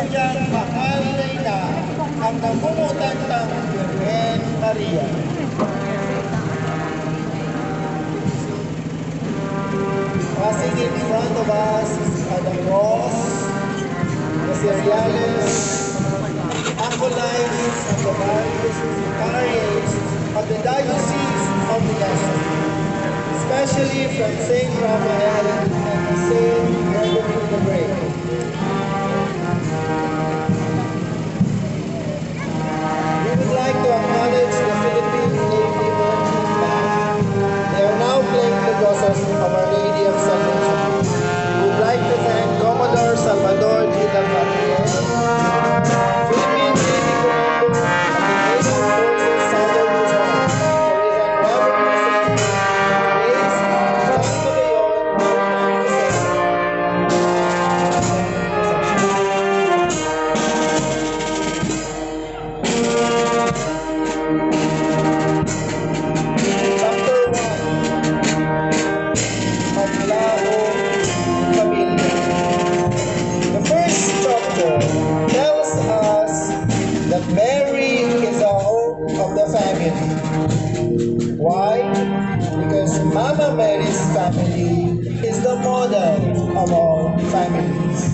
kanyang mahal na ina, ang namumutantang Virgen Maria. Passing in front of us are the cross, the cereales, acolytes of the various vicariates of the Diocese of Desatadora, especially from St. Raphael and St. Gregory the Great. We would like to acknowledge the Philippine Lady Merchant Band. They are now playing the Carrozas of Our Lady of Salvation. We would like to thank Commodore Salvador G. Lafargue, Philippine Navy Commander of the Navy Forces Southern Luzon, for his unwavering support, grace, San Magayon, Chapter 1, Paglaom, Familia. The first chapter tells us that Mary is a hope of the family. Why? Because Mama Mary's family is the model of all families.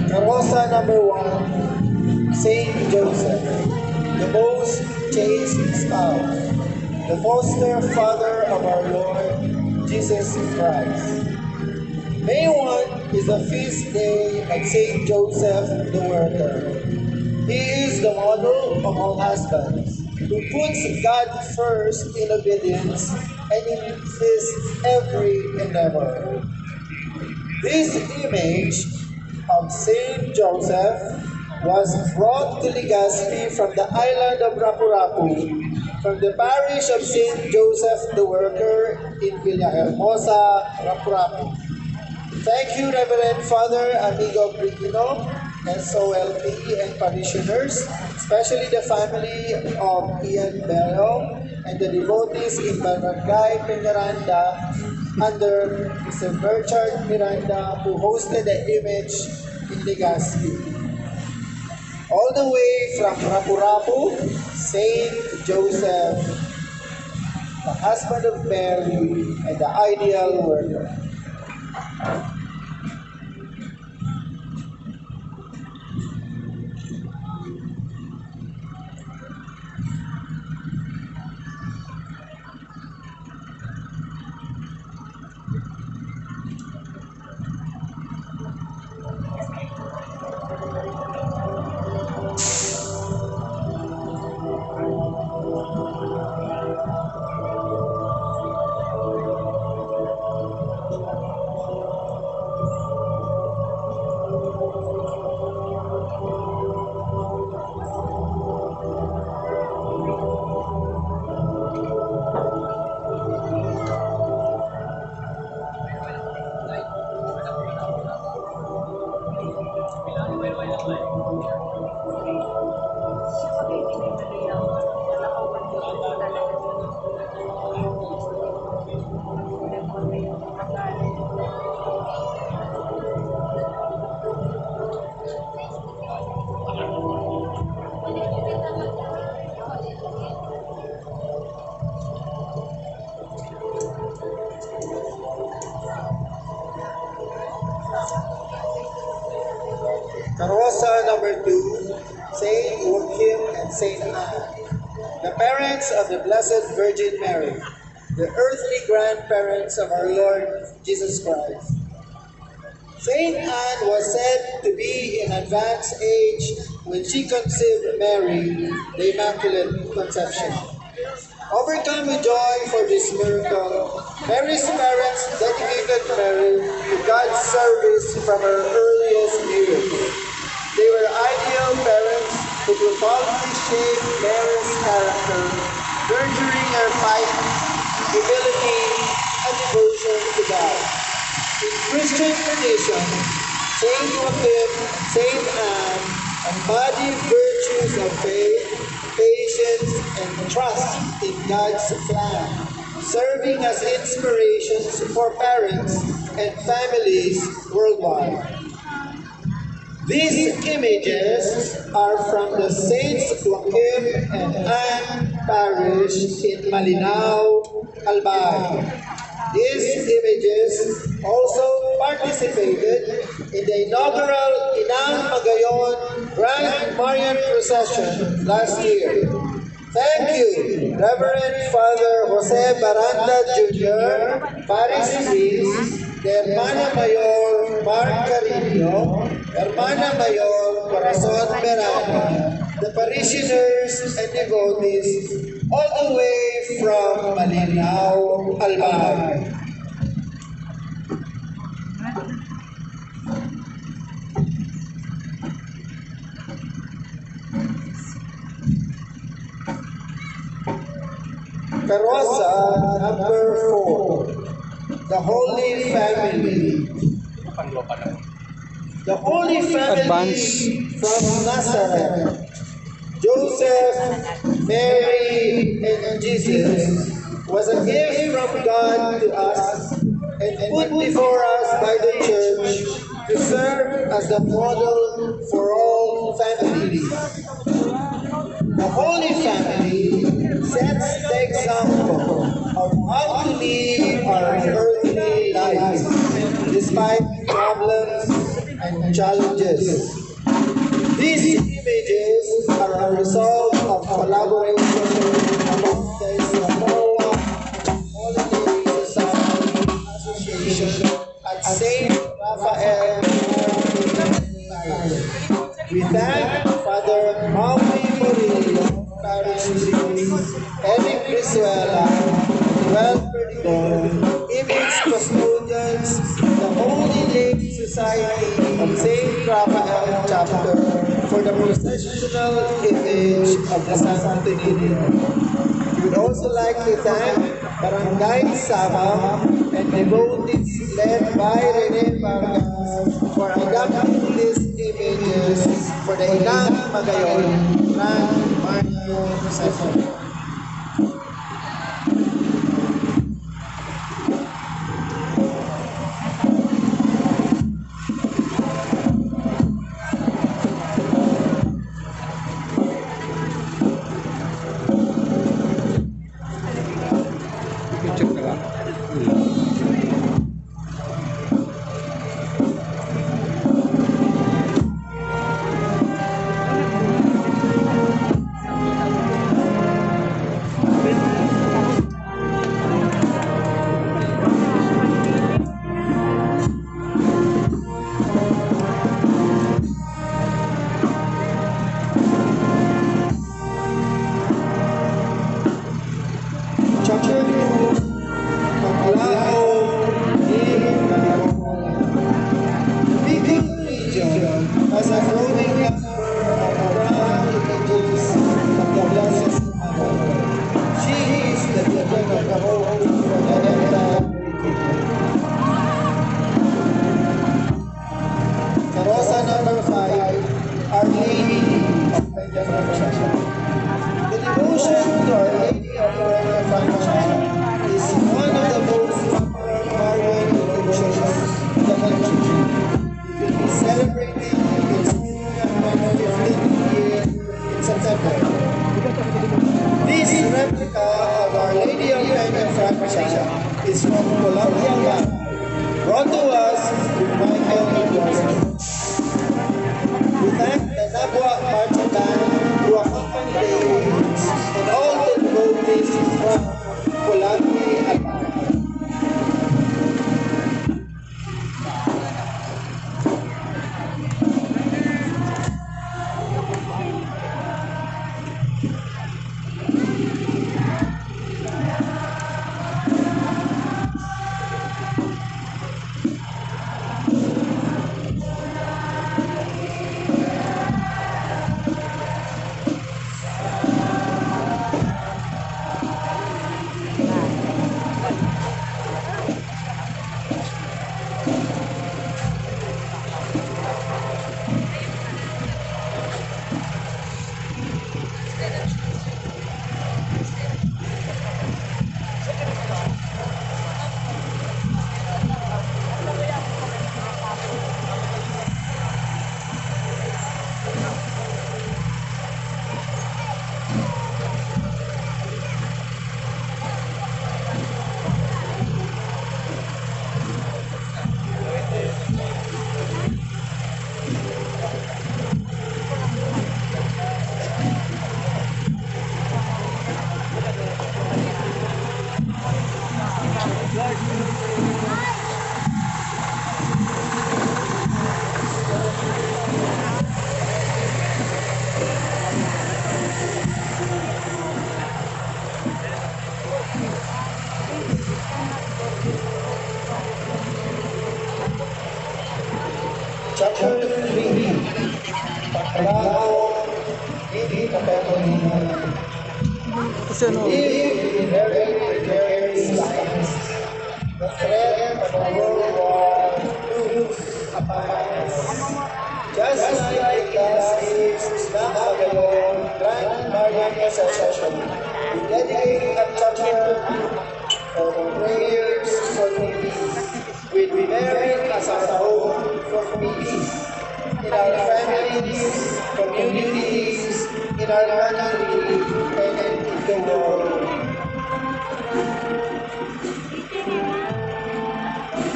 Carroza number 1, Saint Joseph, the most chaste spouse, the foster father of our Lord Jesus Christ. May 1 is the feast day of Saint Joseph the worker. He is the model of all husbands, who puts God first in obedience and in his every endeavor. This image of Saint Joseph was brought to Legazpi from the island of Rapu-Rapu, from the parish of Saint Joseph the Worker in Villahermosa, Rapu-Rapu. Thank you, Reverend Father Amigo Brigino, SOLP, and parishioners, especially the family of Ian Bello and the devotees in Barangay Peñaranda under Mr. Berchard Miranda, who hosted the image in Legazpi. All the way from Rapu-Rapu, Saint Joseph, the husband of Mary and the ideal worker. Carroza number 2, Saint Joaquin and Santa Ana, the parents of the Blessed Virgin Mary, the earthly grandparents of our Lord Jesus Christ. Saint Anne was said to be in advanced age when she conceived Mary, the Immaculate Conception. Overcome with joy for this miracle, Mary's parents dedicated Mary to God's service from her earliest years. They were ideal parents who profoundly shaped Mary's character, nurturing her piety, humility, and devotion to God. In Christian tradition, Saint Joachim and Saint Anne embody virtue virtues of faith, patience, and trust in God's plan, serving as inspirations for parents and families worldwide. These images are from the Saints Joaquin and Anne Parish in Malinao, Albay. These images also participated in the inaugural Inang Magayon Grand Marian Procession last year. Thank you, Reverend Father Jose Baranda Jr., Parish Priest, the Hermana Mayor Mark Carino, Hermana Mayor Corazon Berana, the parishioners and devotees all the way from Malinao, Albay. Carrozas number 4, the Holy Family. The Holy Family from Nazareth, Joseph, Mary, and Jesus, was a gift from God to us and put before us by the Church to serve as the model for all families. The Holy Family sets the example of how to live our earthly lives despite problems and challenges. These images are a result of collaboration among the Socorro Holiday Society Association at St. Raphael. We thank Father Maui Murillo, Parish Priest, Eric Brizuela, Well Perdigon, image custodians, the Holy Lake Society of St. Raphael Chapter for the processional image of the Santo Niño. We would also like to thank Barangay Sabang and devotees led by Rene Vargas for adapting these images for the Inang Magayon Grand Marian Procession. Is from Colombia, brought to us with Michael Edwards. We thank the Nabwa Marching Band Procession. live very precarious lives. The threat of a world war looms upon us. Just like the last year's Magayon Grand Marian Procession, we dedicate a chapter for the prayers for peace, with merit as our hope for peace in our families, communities, in our country, and in the world.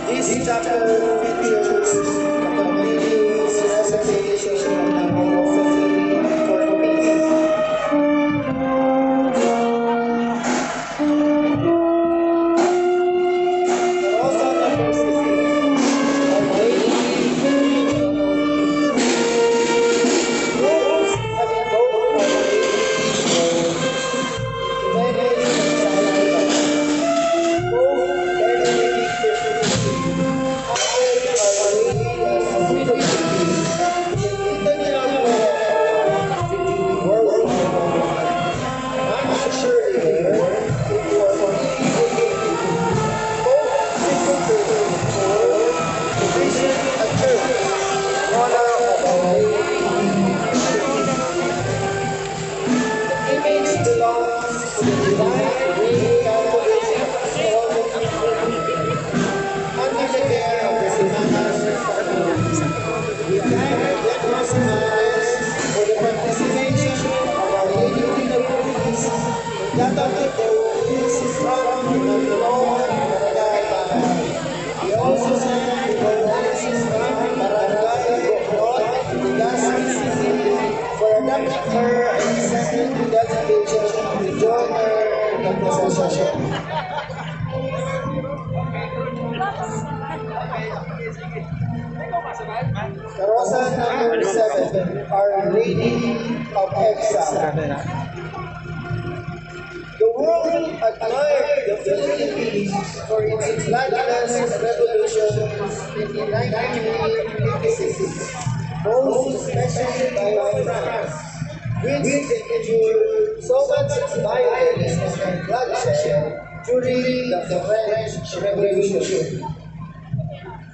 This chapter features the continuous recitation of the prophecy for peace. Carroza number 16. Our Lady Nudos have invoked Our Lady both Benedict Carroza number 7, Our Lady of EDSA. The world admired the Philippines for its bloodless revolutions in 1986, most especially by France, which endured so much violence and bloodshed during the French Revolution.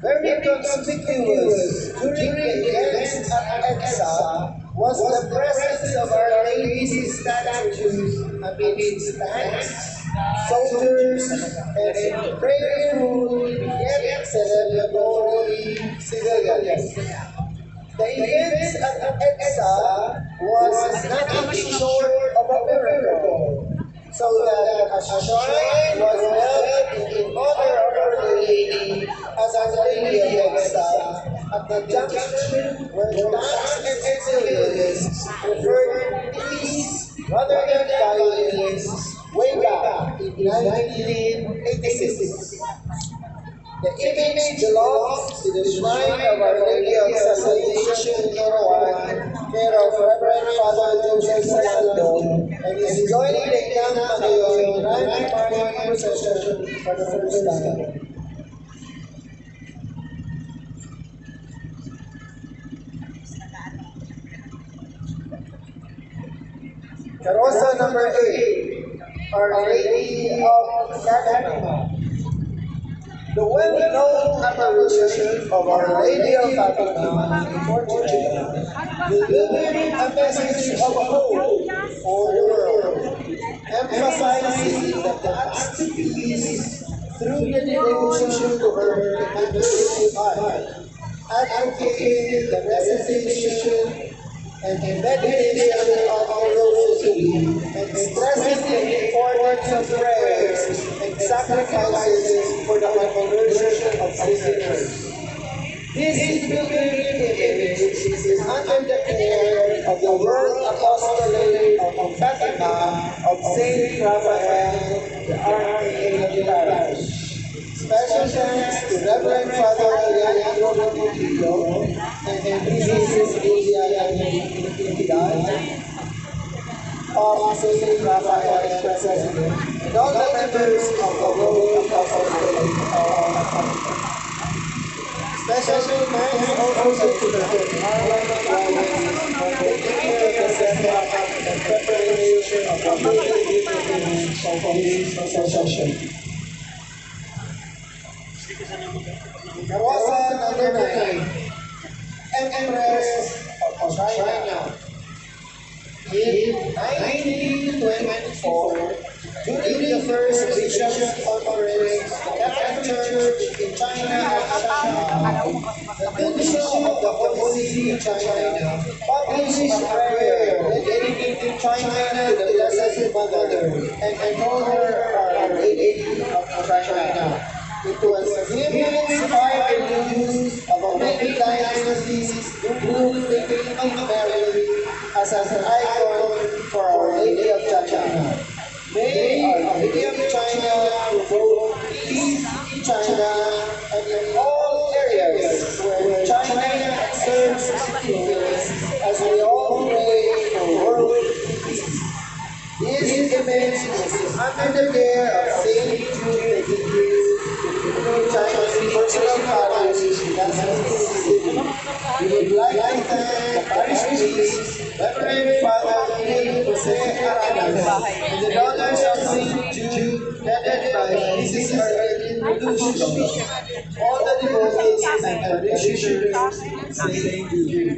Very conspicuous during the events at EDSA was the presence of Our Lady's statues amidst tanks, soldiers, and prayerful yet celebratory civilians. The events at EDSA was nothing short of a miracle, so that a shrine was built in honor of Our Lady as Our Lady of EDSA at the junction where tanks and civilians preferred peace rather than violence way back in 1986. The image belongs to the shrine of Our Lady of Salvation in Manaoag, care of Reverend Father Joseph Salando, and is joining the Inang Magayon Grand Marian Procession for the first time. Carroza number 8, Our Lady of Fatima. The well-known apparition of Our Lady of Fatima in Portugal delivered a message of hope for the world, emphasizing the path to peace through the devotion to her immaculate heart, advocating the recitation and meditation of the Rosary, and stressing the importance of prayers and sacrifices for the conversion of sinners. This pilgrimage image is under the care of the World Apostolate of Fatima of Saint Raphael, the Archangel Parish. Special thanks to Reverend Father Leandro Montillo and Mrs. Lucia of Saint Raphael President, and all the members of the World Apostolate of Fatima. Special thanks also to the for taking care of the setup and preparation of the of this procession. Carroza number 9, Empress of China. In 1924, during the first Bishops' Conference, the Catholic Church in China at Shanghai, the Bishop of the Holy See of China published a prayer dedicating China to the Blessed Mother and called her Our Lady of China. It was given 5 religions of many dynasties, including the Queen Mary, as an icon for Our Lady of China. May Our Lady of China promote peace in China and in all areas where China serves influence, as we all pray for world peace. This image is under the care of Saint Jude China's personal values in Kansas City. We would like to thank the parish priest, Reverend Father Jose Aranas, and the daughters of Saint Jude, headed by Mrs. Arlene Lucio, all the devotees and parishioners of Saint Jude.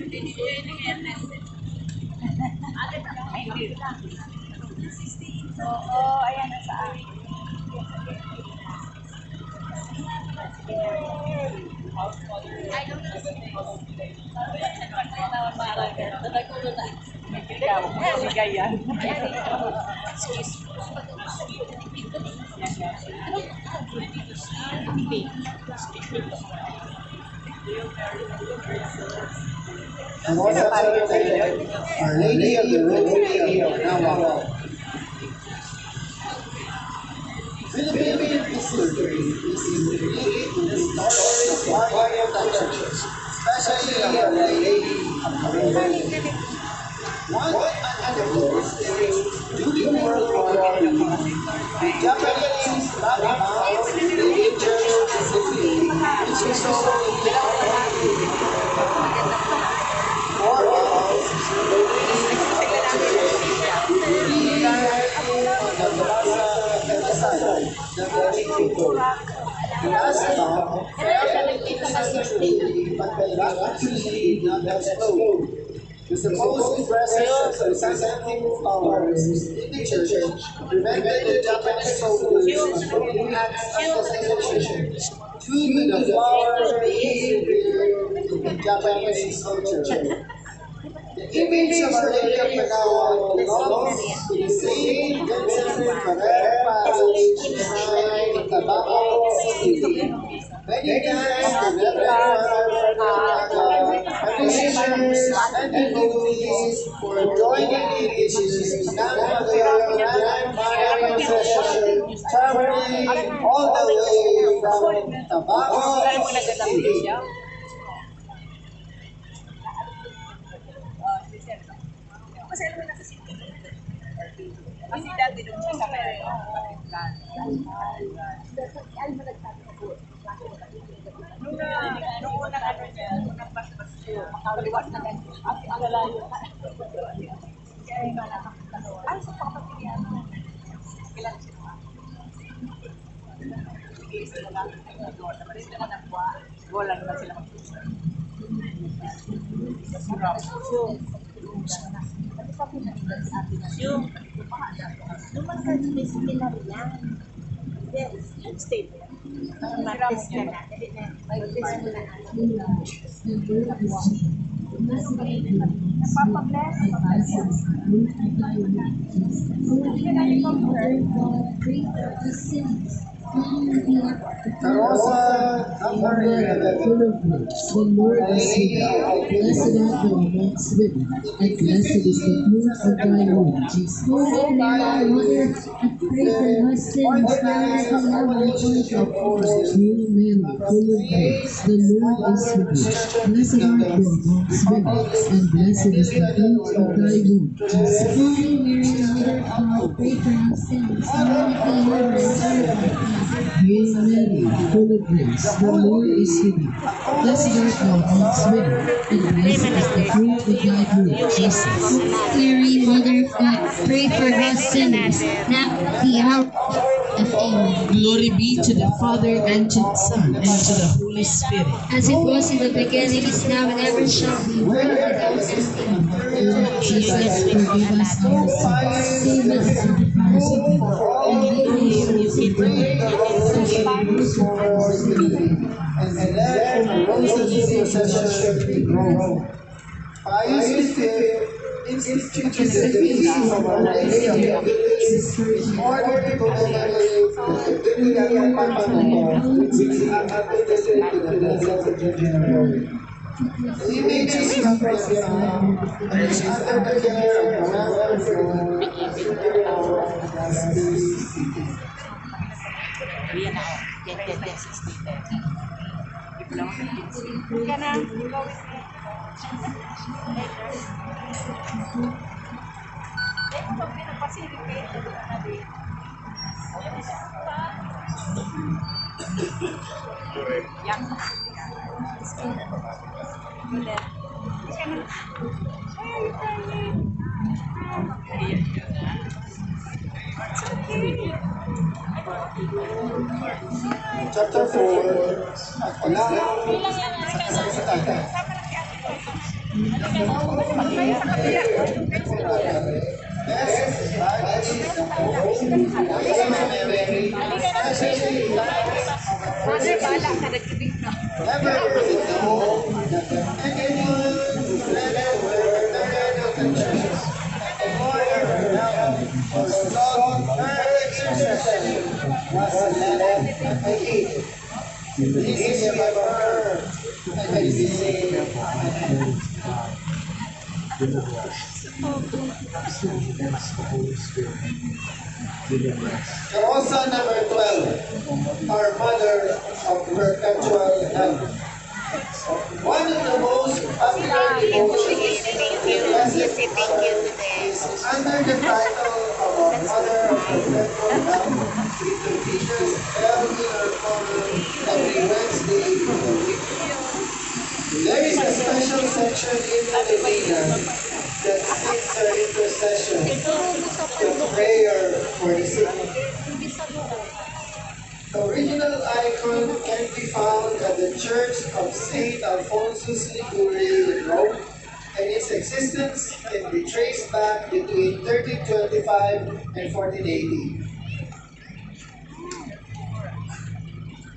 Oo, ayan na saan. And what celebrated Our Lady of the Rosary of Manaoag. Philippine history is unique to the stories of Marian churches, especially of Our Lady of the Rosary. One anecdote is during World War II, the Japanese lockdown the church city, which is also last time, but the luckily did not explode. The supposed presence of Byzantine powers in the church prevented the Japanese soldiers from doing acts of assassination due to the power being revered in the Japanese culture. The image of Our Lady of Manaoag belongs to the Saint Vincent Ferrer Parish shrine in Tabao City. Many thanks to Reverend Father parishioners and devotees for joining in this Magayon Grand Marian Procession, traveling all the way from Tabao City. Kasi dati doon siya sa Marian. Nung unang ano niya, unang bas-bas siya, makaliwas na ganyan. At alalayo. Kaya yung nakakita doon. Ay, sa pakapagpilihan. Kailan siya? Sige, sila lang. Napalit naman ang buwa. Wala naman sila mag-puso. Masarap. Yung state. Mag-test ka na. Mag-test mo na. Napapabless. Carroza number 11. The Lord is with thee. Blessed art thou amongst women, and blessed is the fruit of thy womb, Jesus. Holy Mary, Mother, I pray for us sinners, now and at the hour of our death. Hail Mary, full of grace, the Lord is with thee. Blessed art thou amongst women, and blessed is the fruit of thy womb, Jesus. Holy Mary, Mother of God, pray for us sinners, now and at the hour of our death. Hail Mary, full of grace, the Lord is with thee. Blessed art thou amongst women, and blessed is the fruit of thy womb, Jesus. Mary, Mother of God, pray for us sinners, now at the hour of Amen. Glory be to the Father, and to the Son, and to the Holy Spirit. As it was in the beginning, is now, and ever shall be, world without end. Lord Jesus, forgive us our sins, save us from the fires of hell, and lead us to the and then from Rosario procession grow. Pius V instituted the feast of Our Lady of the Village in order to commemorate the biblical Paglaom, which is attributed to the Blessed Virgin Mary. The images represent and is under the care of Marian Procession Chapter 4, Paglaom sa Kasakitan. Carrozas number 12, our Mother of Perpetual Health. One of the most popular devotions is under the title of our Mother of Perpetual Health, which features held in our corner every Wednesday of the week. There is a special section in the Reina that speaks our intercession, the prayer for the sick. The original icon can be found at the Church of St. Alphonsus Liguri in Rome, and its existence can be traced back between 1325 and 1480.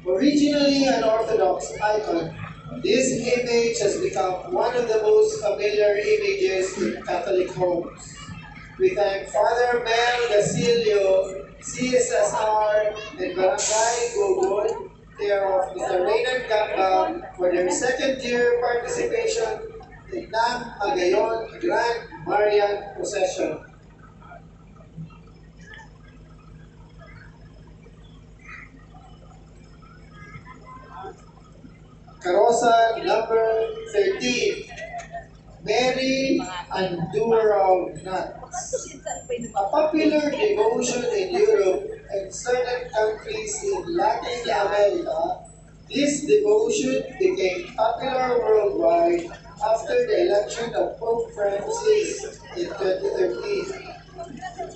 Originally an Orthodox icon, this image has become one of the most familiar images in Catholic homes. We thank Father Mel Gasilio, CSSR, and Barangay Gogol, care of Mr. Reina Gamba, for their second-year participation in Inang, Magayon, Grand Marian Procession. Carrozas number 13, Mary and Doer of Nuts. A popular devotion in Europe and certain countries in Latin America, this devotion became popular worldwide after the election of Pope Francis in 2013.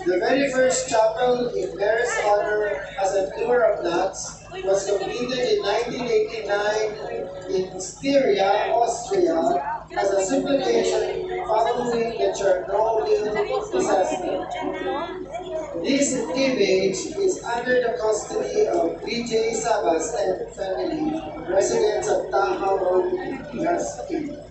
The very first chapel in Mary's honor as a doer of nuts was completed in 1989 in Styria, Austria, as a supplication following the Chernobyl disaster. This image is under the custody of V.J. Sabas and family, residents of Taha Road, Gaspi.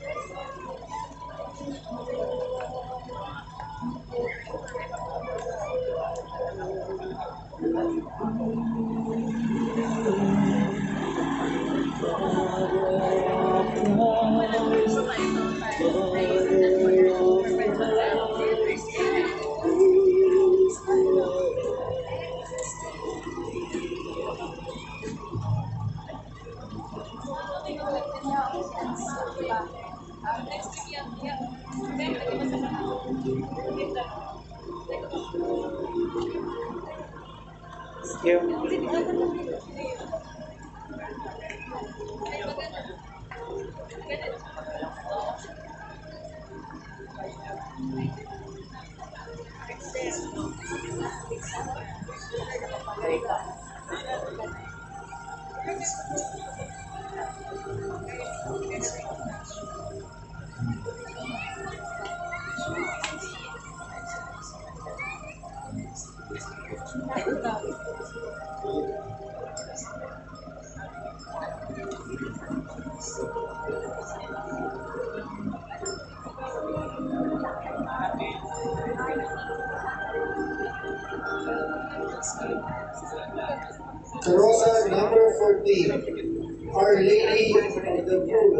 Carroza number 14, Our Lady of the Pool.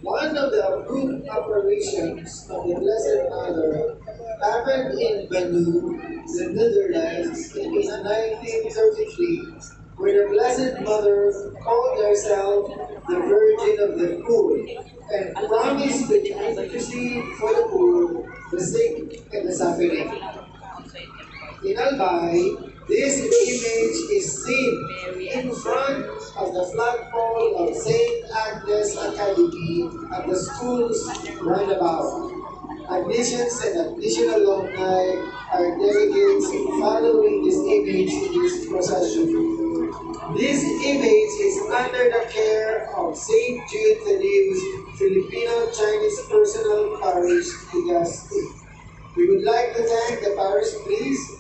One of the approved operations of the Blessed Mother happened in Banu, the Netherlands, in 1933, where the Blessed Mother called herself the Virgin of the Poor and promised to intercede for the poor, the sick, and the suffering. In Albay, this image is seen in front of the flagpole of St. Agnes Academy at the school's roundabout. Admissions and admission alumni are delegates following this image in this procession. This image is under the care of St. Jude Tadeo's Filipino-Chinese Personal Parish Legazpi. We would like to thank the parish priest,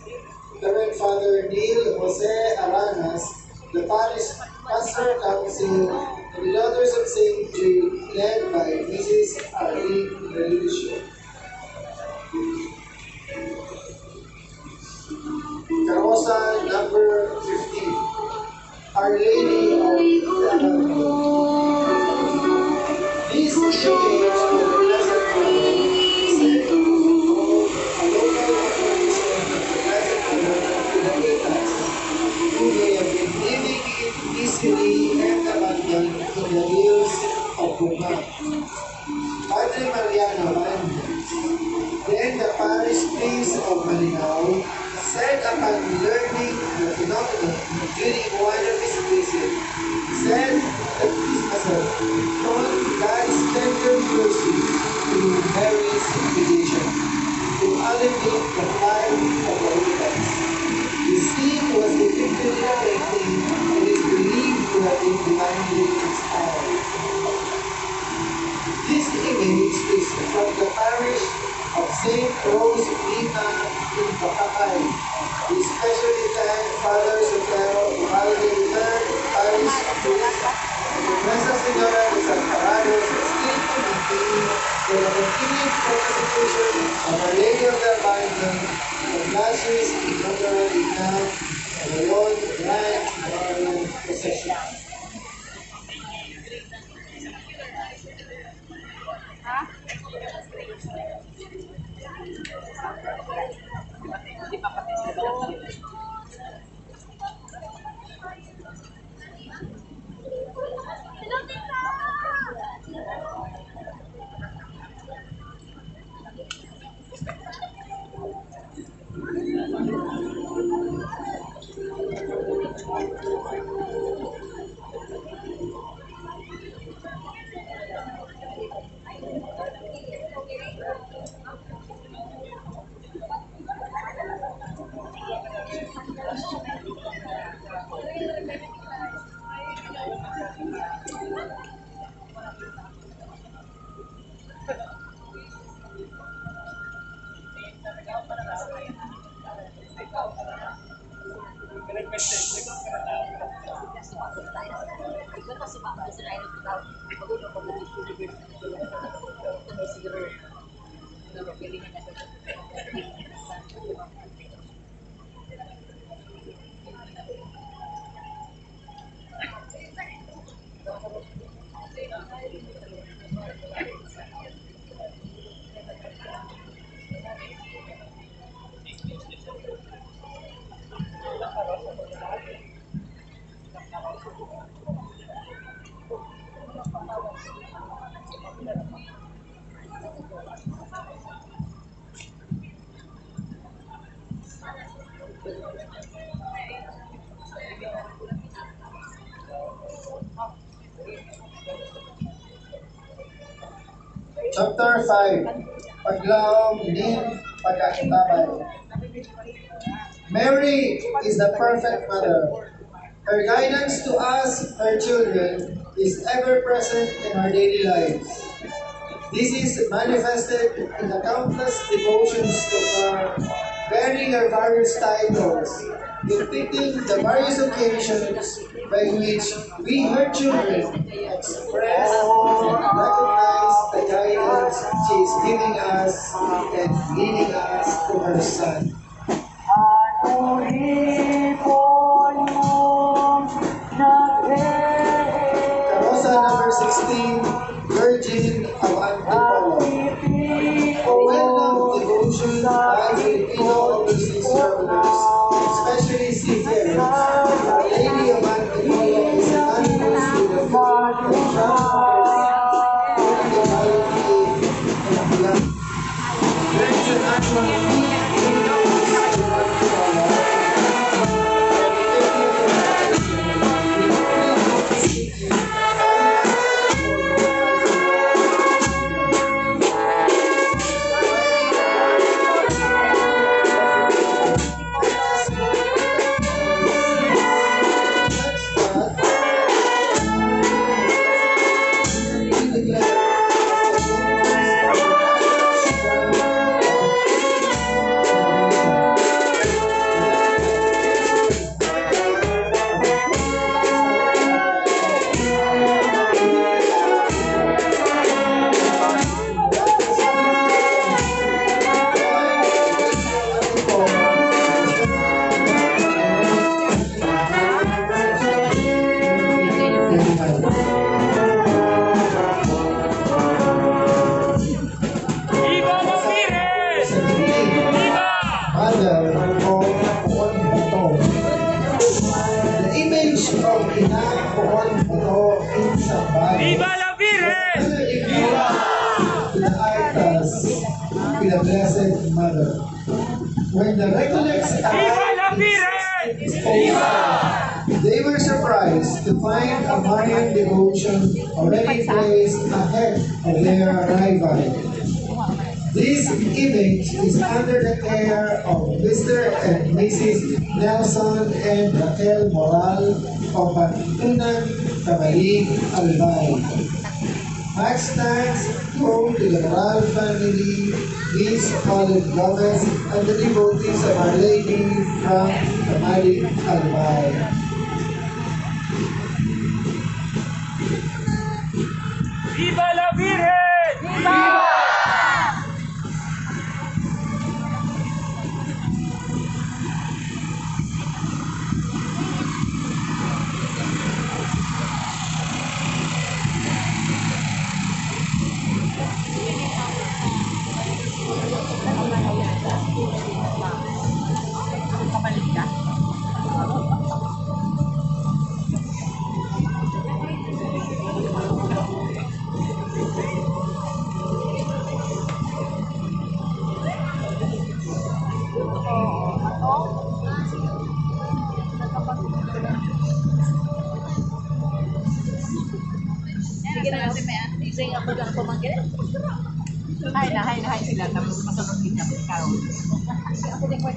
Reverend Father Neil Jose Aranas, the Parish Pastoral Council, and the Daughters of St. Jude, led by Mrs. Arlene Relucio. Carrozas number 15, Our Lady of the Albay. This image of the Blessed Mother is said to involve a local operation of the Blessed Mother to the EDSA, who may have been living in peacefully and abandoned in the hills of Boda. Padre Mariano Andres, then the parish priest of Manaoag, said upon learning the phenomenon during one of his visits, said that this must have shown God's tender mercy through Mary's invitation to alleviate the flight of the Holy. The scene was depicted in a painting and is believed to have been divinely inspired. This image is from the parish of St. Rose Lima in Paglaom. We especially thank Father Socorro, Albay III, Parish Priest, and the Nuestra Señora Desatadora still to maintain for the continued participation of Our Lady of the Abandon and lashes in honor of Inang, Magayon, Reina, Marian Procession. Chapter 5, Paglaom din Pag-antabay. Mary is the perfect mother. Her guidance to us, her children, is ever present in our daily lives. This is manifested in the countless devotions to her, bearing her various titles, depicting the various occasions by which we, her children, express and recognize the guidance she is giving us and leading us to her Son. Carroza number 16, Virgin of Antipolo. Well-known devotion by Filipino overseas travelers, especially seafarers. Our Lady of Antipolo is synonymous with the faith of travelers during the holiday and beyond. There is an annual Madre of Poon Bato. The image of Inang Poon Bato in Albay. Viva la Virgen! To the idols with the Blessed Mother. When the recollects Viva la arrived, Virgen! they were surprised to find a Marian devotion already placed ahead of their arrival. This image is under the care of Mr. and Mrs. Nelson and Raquel Moral of Katoninongan, Albay. Much thanks go to the Moral family, Miss Olive Gomez, and the devotees of Our Lady from Madre, Albay. Viva la Virgen! Viva! Sige na kasi may isang ako lang pumangkin. Hay na sila. Tapos masunod kita. Ako din ko.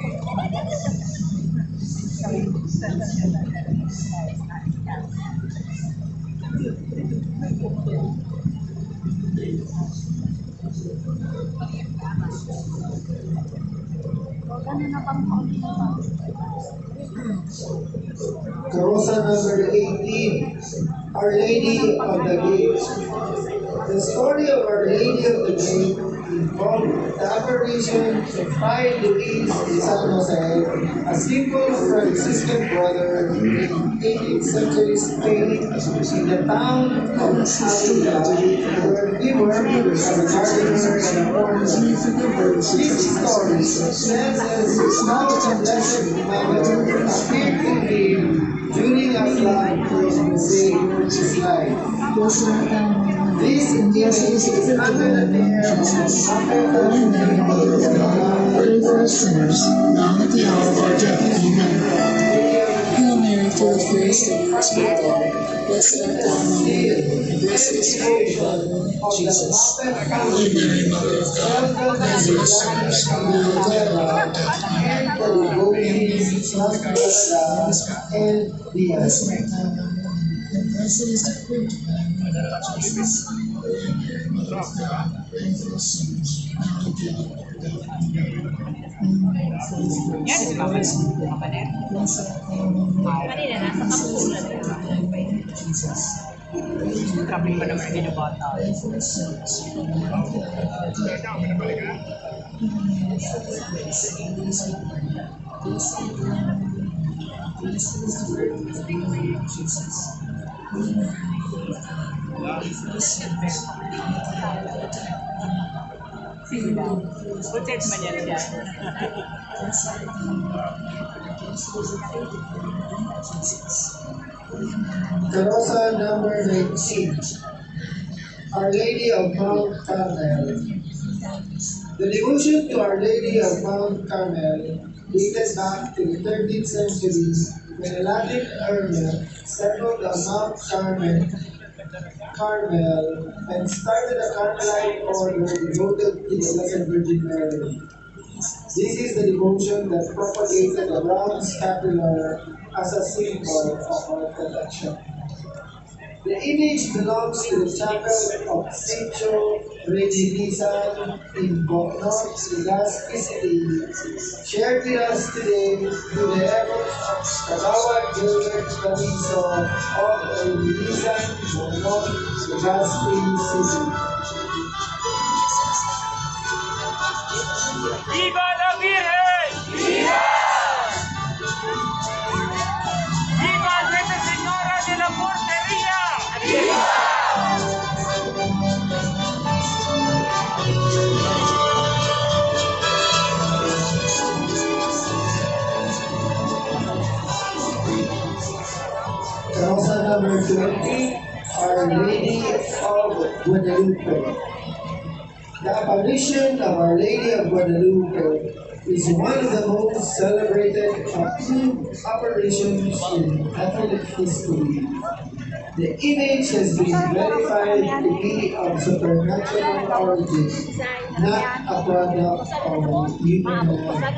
Carrozas number 18, Our Lady of the Gate. The story of Our Lady of the Gate involved the apparition of Fray Luis de San Jose, a simple Franciscan brother in 18th century Spain in the town of Albay, where he worked as a gardener and a farmer. This story says that now the Blessed Mother appeared to him during a flood and saved his life. This is under the care of Pray for us sinners, now at the hour of our death. Amen. Hail Mary, full of grace, the Lord is with thee. Blessed art thou among women, and blessed is the fruit of thy womb, Jesus. Holy Mary, Mother of God, pray for us sinners, now at the hour of our death. Amen. and the Blessed art thou among women, and blessed is the fruit of thy womb, Jesus. Holy Mary, Mother of God, pray for us sinners, now at the hour of our death. Amen. Yan, di ba? Blessed art thou among women, Kanina, nasa kapulan na yun. Jesus. Traffic pa naman yung bata. Pray for us sinners, now at the hour of our death. Amen. Blessed is the fruit of the womb, Jesus. Protect man yan dyan. Carroza number 19. Our Lady of Mount Carmel. The devotion to Our Lady of Mount Carmel dated back to the 13th century when a Latin hermit settled on Mount Carmel and started a Carmelite order devoted to the Blessed Virgin Mary. This is the devotion that propagated around scapular as a symbol of our protection. The image belongs to the chapel of Sancho Reina in Boda, Legazpi City, shared with us today through the efforts of Kagawad Gilbert Canizo of Reina, Boda, Legazpi City. ¡Viva la Virgen! ¡Viva! ¡Viva Nuestra Señora de la Portería! ¡Viva! Carrozza number 20, Our Lady of Guadalupe. The apparition of Our Lady of Guadalupe is one of the most celebrated approved apparitions in Catholic history. The image has been verified to be of supernatural origin, not a product of human hands.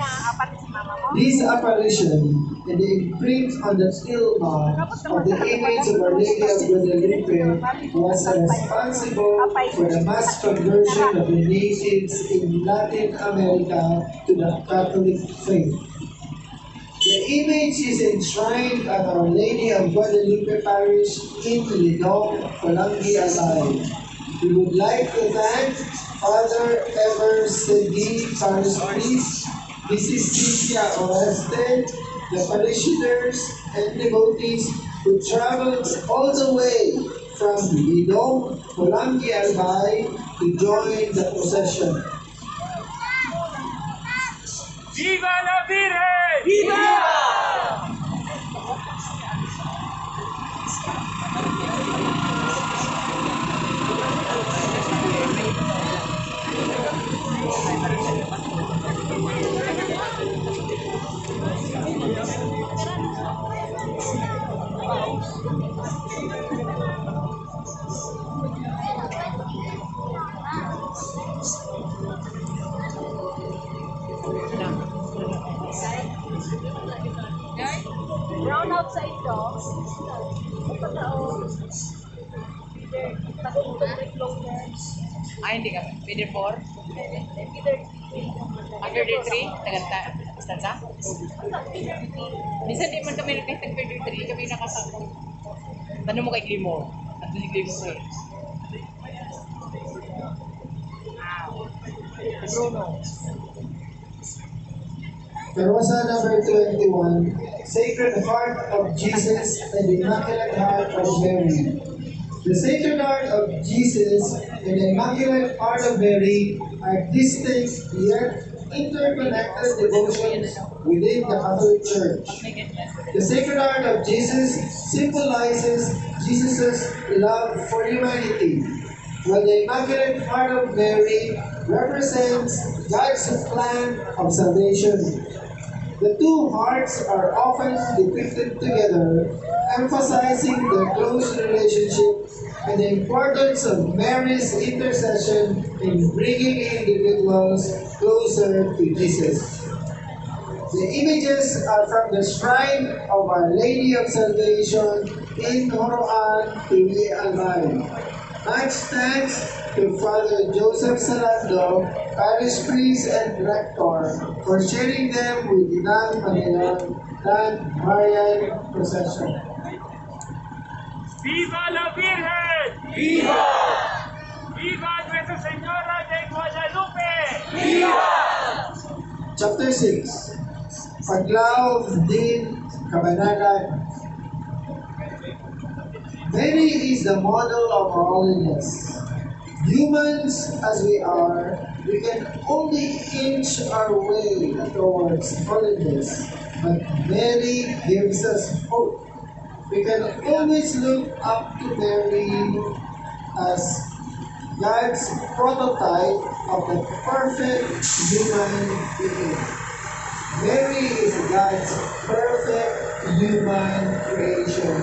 This apparition and the imprint on the tilma of the image of Our Lady of Guadalupe was responsible for the mass conversion of the natives in Latin America to the Catholic faith. The image is enshrined at Our Lady of Guadalupe Parish in Lidong, Albay. We would like to thank Father Ever Segui Parish Priest, Mrs. Cynthia Oeste, the parishioners and devotees who traveled all the way from Lidong, Albay to join the procession. ¡Viva la Virgen! ¡Viva! Brown outside dog. Ay, hindi ka. Feeder 4? Under day 3? Tagata? Stanza? Minsan di man kami nag-feeder 3. Kami nakasama. Tanong mo kay Glimo. At ni Glimo ko eh. Bruno. Carrozza number 21, Sacred Heart of Jesus and the Immaculate Heart of Mary. The Sacred Heart of Jesus and the Immaculate Heart of Mary are distinct yet interconnected devotions within the Catholic Church. The Sacred Heart of Jesus symbolizes Jesus' love for humanity, while the Immaculate Heart of Mary represents God's plan of salvation. The two hearts are often depicted together, emphasizing their close relationship and the importance of Mary's intercession in bringing individuals closer to Jesus. The images are from the shrine of Our Lady of Salvation in Horoan, Albay. Much thanks to Father Joseph Salando, Parish Priest and Rector, for sharing them with Inang, Magayon, and Marian Procession. ¡Viva la Virgen! ¡Viva! ¡Viva Nuestra Señora de Guadalupe! ¡Viva! Chapter 6. Paglaom din kabanalan. Mary is the model of holiness. Humans as we are, we can only inch our way towards holiness, but Mary gives us hope. We can always look up to Mary as God's prototype of the perfect human being. Mary is God's perfect human creation.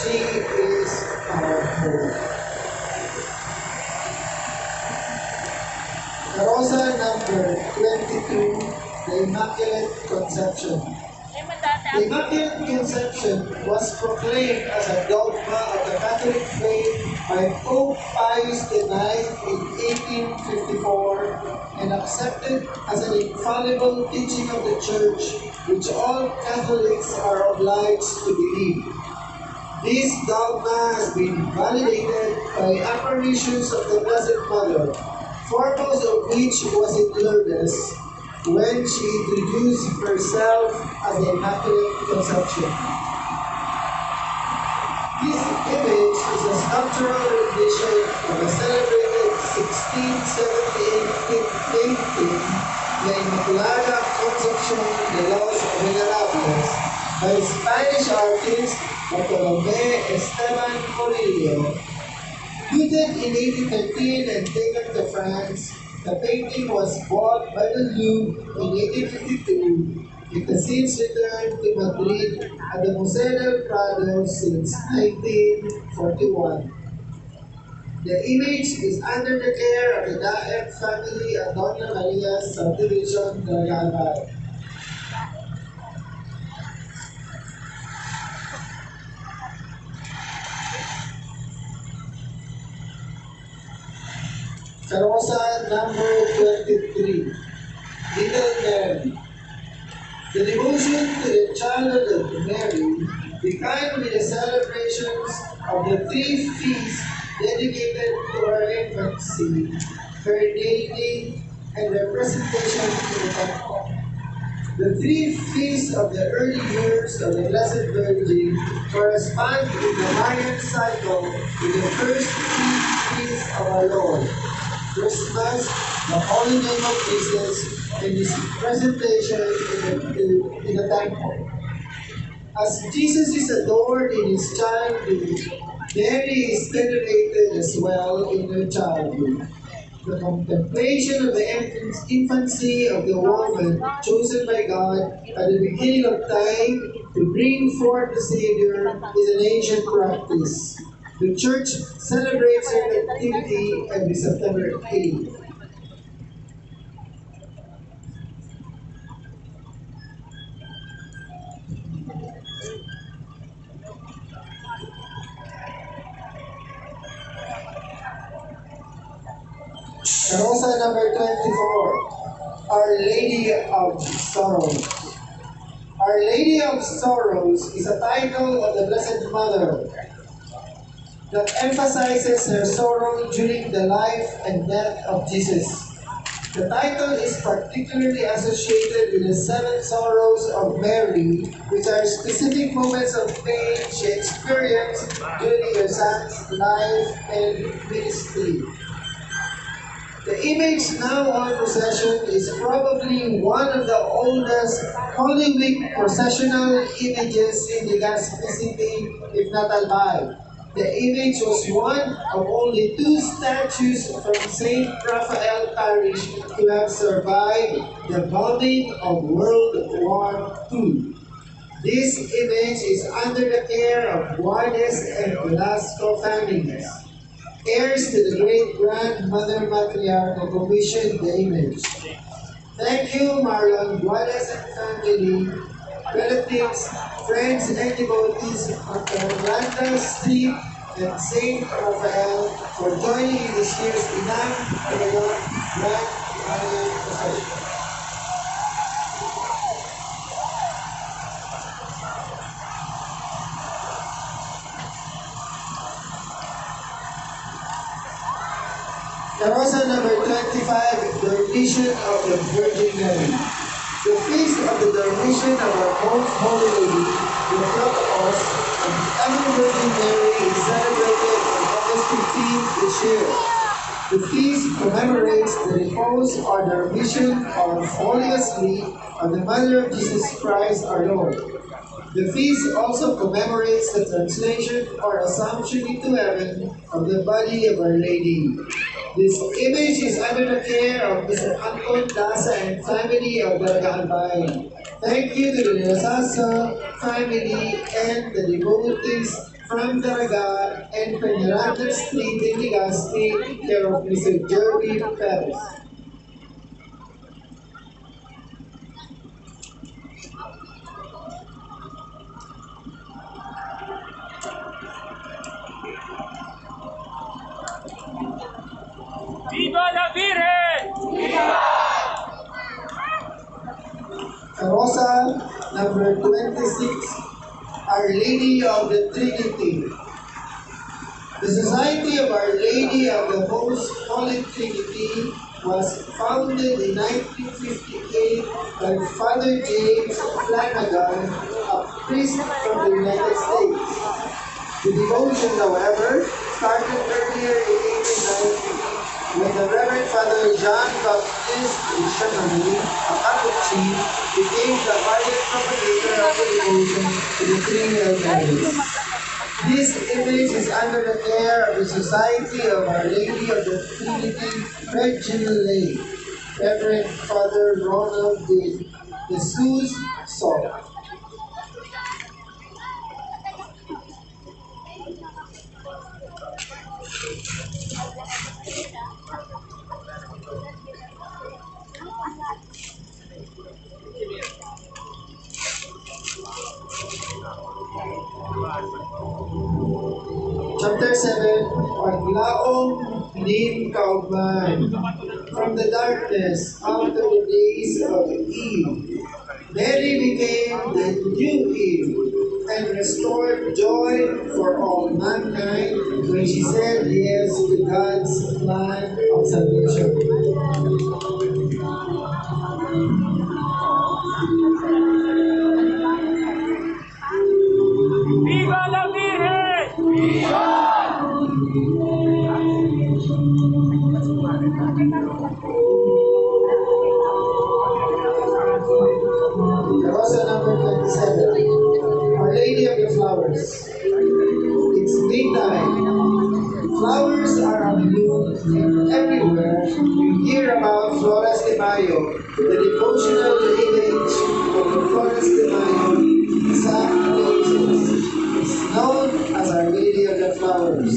She is our hope. Carroza number 22, the Immaculate Conception. The Immaculate Conception was proclaimed as a dogma of the Catholic faith by Pope Pius IX in 1854 and accepted as an infallible teaching of the Church, which all Catholics are obliged to believe. This dogma has been validated by apparitions of the Blessed Mother, foremost of which was in Lourdes, when she introduced herself as the Immaculate Conception. This image is a sculptural rendition of a celebrated 1678 painting, La Inmaculada Concepción de los Venerables, by Spanish artist Bartolomé Esteban Murillo. Printed in 1813 and taken to France, the painting was bought by the Louvre in 1852. It has since returned to Madrid at the Museo del Prado since 1941. The image is under the care of the Daem family at Donna Maria's subdivision, the Albay. Carroza number 23, Little Mary. The devotion to the childhood of Mary began with the celebrations of the three feasts dedicated to her infancy, her nativity, and her presentation to the temple. The three feasts of the early years of the Blessed Virgin correspond in the Marian cycle with the first three feasts of our Lord: Christmas, the Holy Name of Jesus, and his presentation in the temple. As Jesus is adored in his childhood, Mary is venerated as well in her childhood. The contemplation of the infancy of the woman chosen by God at the beginning of time to bring forth the Savior is an ancient practice. The Church celebrates her nativity every September 8th. Carrozza number 24, Our Lady of Sorrows. Our Lady of Sorrows is a title of the Blessed Mother that emphasizes her sorrow during the life and death of Jesus. The title is particularly associated with the seven sorrows of Mary, which are specific moments of pain she experienced during her son's life and ministry. The image now on procession is probably one of the oldest Holy Week processional images in Legazpi City, if not Albay. The image was one of only two statues from St. Raphael Parish to have survived the bombing of World War II. This image is under the care of Guardes and Velasco families, heirs to the great grandmother matriarch who commissioned the image. Thank you, Marian, Guardes and family, relatives, friends, and devotees of the Orlando Street and St. Raphael for joining in this year's Inang, Magayon, Grand Marian Procession. Carrozza number 25, the rendition of the Virgin Mary. The feast of the Dormition of our Most Holy Lady, the Protocols of the Ever Virgin Mary is celebrated on August 15th this year. The feast commemorates the repose or Dormition or Holiest Sleep of the Mother of Jesus Christ our Lord. The feast also commemorates the translation or assumption into heaven of the body of Our Lady. This image is under the care of Mr. Anton Dasa and family of the Albay. Thank you to the Rosasa family and the devotees from Daraga and Peñafrancia Street in Legazpi, care of Mr. Jeremy Perez. ¡Viva la Virgen! Carroza number 26, Our Lady of the Trinity. The Society of Our Lady of the Most Holy Trinity was founded in 1958 by Father James Flanagan, a priest from the United States. The devotion, however, started earlier in 1890 when the Reverend Father John Baptist Missionary, a Catholic chief, became the ardent propagator of the devotion to the Three Hail Marys. This image is under the care of the Society of Our Lady of the Trinity Regional Lay, Reverend Father Ronald de Jesus Saul. Chapter 7, Paglaom Nin Kaugman. From the darkness after the days of Eve, Mary became the new Eve and restored joy for all mankind when she said yes to God's plan of salvation. ¡Viva la Virgen! Carroza number 27, Our Lady of the Flowers. It's midnight. Flowers are on bloom everywhere. You hear about Flores de Mayo, the devotional image of the Flores de Mayo sa places. It's known as Our Lady of the Flowers.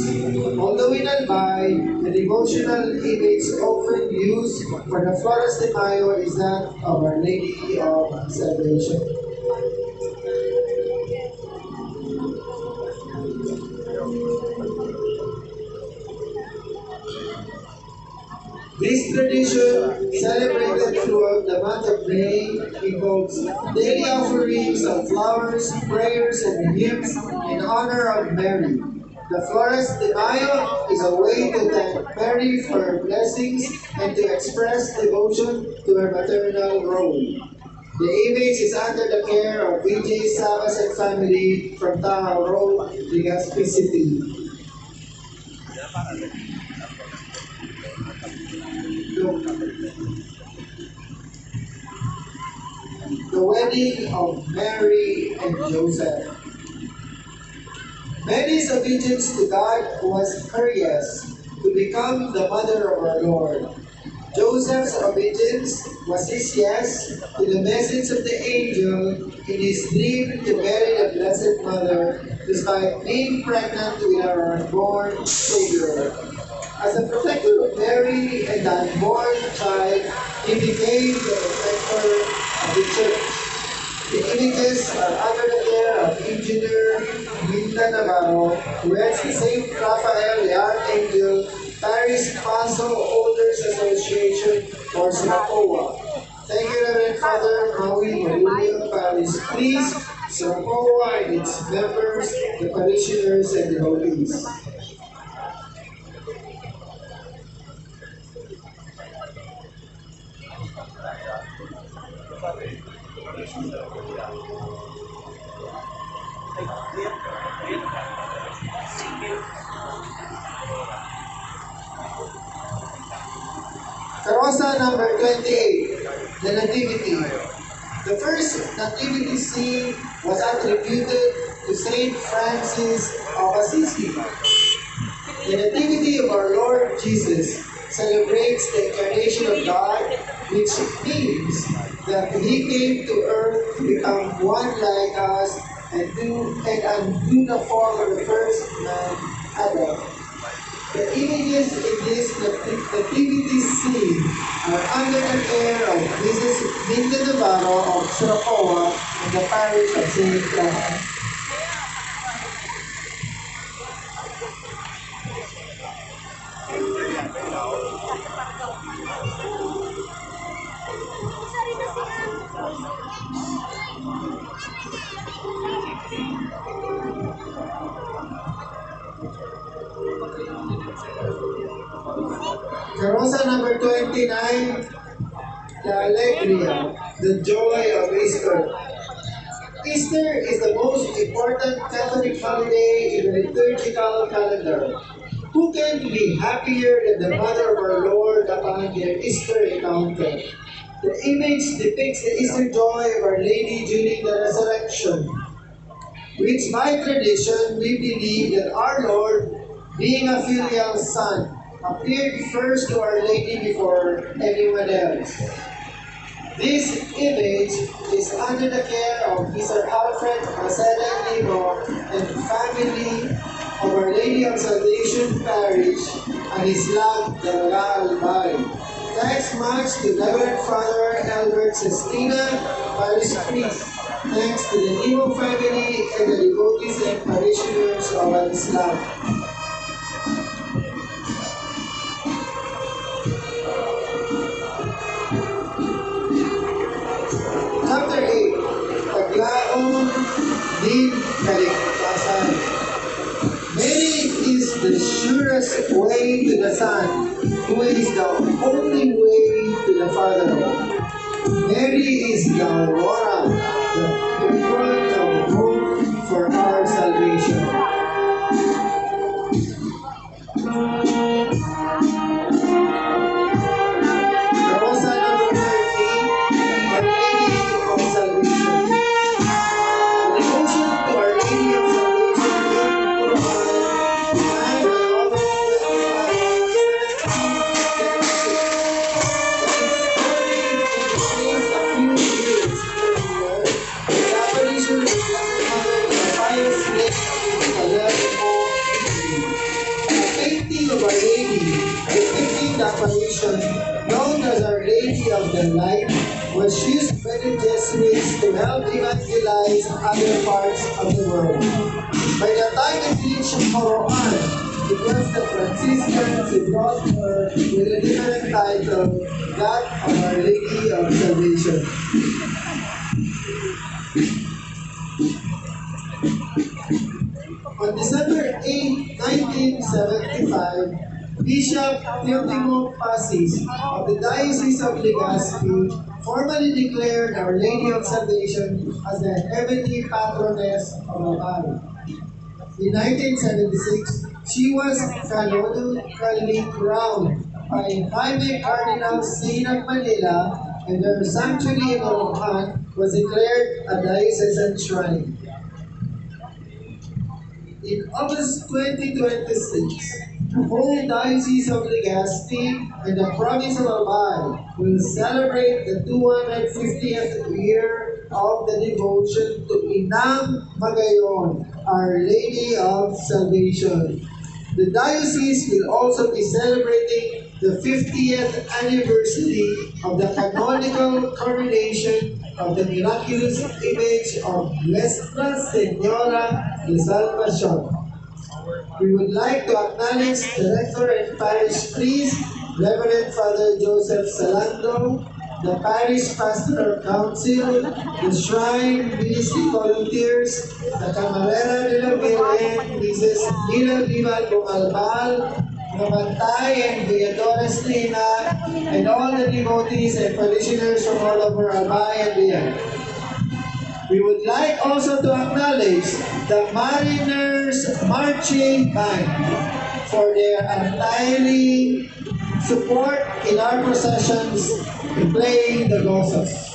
Although in Albay, the devotional image often used for the Flores de Mayo is that of Our Lady of Salvation. This tradition, celebrated throughout the month of May, involves daily offerings of flowers, prayers, and hymns in honor of Mary. The Flores de Mayo is a way to thank Mary for her blessings and to express devotion to her maternal role. The image is under the care of VJ Sabas and family from Tahoe Road, Legazpi City. The wedding of Mary and Joseph. Mary's obedience to God was her yes to become the mother of our Lord. Joseph's obedience was his yes to the message of the angel in his dream to marry the Blessed Mother despite being pregnant with our unborn Savior. As a protector of Mary and the unborn child, he became the protector of the church. The images are under the care of Engineer Minda Navarro, who heads the St. Raphael the Archangel Paris Paso Owners Association, or SRAPOA. Thank you, Reverend Father Maui Marulia Paris. Please, SRAPOA and its members, the parishioners, and devotees. Carroza number 28, the Nativity. The first nativity scene was attributed to Saint Francis of Assisi. The Nativity of our Lord Jesus celebrates the incarnation of God, which means that He came to earth to become one like us and undo the fall of the first man, Adam. The images in this nativity scene are under the care of Mrs. Linda Navarro of Socorro in the parish of St. Clara. Carroza number 29, La Alegria, the joy of Easter. Easter is the most important Catholic holiday in the liturgical calendar. Who can be happier than the Mother of our Lord upon their Easter encounter? The image depicts the Easter joy of Our Lady during the resurrection, which by tradition we believe that our Lord, being a filial son, appeared first to Our Lady before anyone else. This image is under the care of Mr. Alfred Maceda Limo and family of Our Lady of Salvation Parish and Islam Dalaga Albay. Thanks much to Reverend Father Albert Sestina, Parish Priest. Thanks to the Limo family and the devotees and parishioners of Islam. Chapter 8, Paglaom din Kaligtasan. Mary is the surest way to the Son, who is the only way to the Father. Mary is the aurora, the beacon of hope for our salvation. Carroza number 30, Our Lady of Salvation. The devotion to Our Lady of Salvation began by Although of Our Lady, depicting the apparition known as Our Lady of the Light, was used by the Jesuits to help evangelize other parts of the world. By the time it reached Quran, it was the Franciscans who brought her with a different title, that of Our Lady of Salvation. On December 8, 1975, Bishop Teodimo Pasis of the Diocese of Legazpi formally declared Our Lady of Salvation as the heavenly patroness of Albay. In 1976, she was canonically crowned by Jaime Cardinal Saint of Manila, and her sanctuary in Orohan was declared a diocesan shrine. In August 2026, the whole Diocese of Legazpi and the province of Albay will celebrate the 250th year of the devotion to Inang Magayon, Our Lady of Salvation. The diocese will also be celebrating the 50th anniversary of the canonical coronation of the miraculous image of Nuestra Señora de Salvación. We would like to acknowledge the rector and parish priest, Reverend Father Joseph Salando, the parish pastoral council, the shrine ministry volunteers, the camarera de la Virgen, Mrs. Mila Vival Bumalbal, the Bantay and Villadores Reina, and all the devotees and parishioners from all over Albay and beyond. We would like also to acknowledge the Mariners Marching Band for their untiring support in our processions in playing the Carrozas.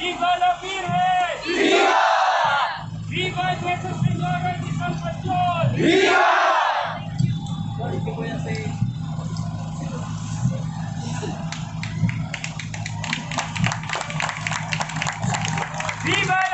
¡Viva la Virgen! ¡Viva! ¡Viva Nuestra Señora de Salvación! ¡Viva! ¡Viva